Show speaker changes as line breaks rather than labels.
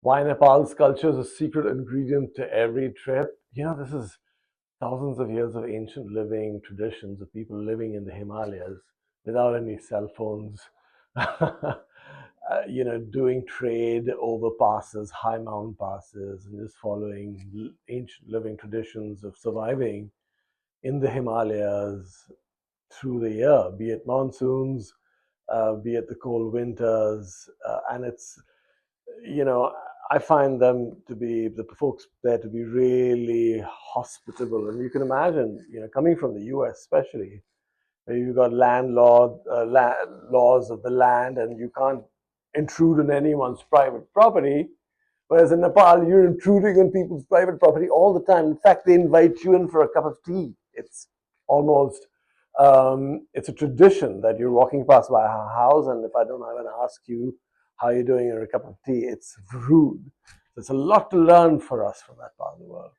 Why Nepal's culture is a secret ingredient to every trip. This is thousands of years of ancient living traditions of people living in the Himalayas without any cell phones, doing trade over passes, high mountain passes, and just following ancient living traditions of surviving in the Himalayas through the year, be it monsoons, be it the cold winters, and it's you know, I find them to be the folks there to be really hospitable, and you can imagine, coming from the U.S. especially, where you've got laws of the land, and you can't intrude on anyone's private property. Whereas in Nepal, you're intruding on people's private property all the time. In fact, they invite you in for a cup of tea. It's almost it's a tradition that you're walking past my house, and if I don't even ask you how you're doing or a cup of tea, it's rude. There's a lot to learn for us from that part of the world.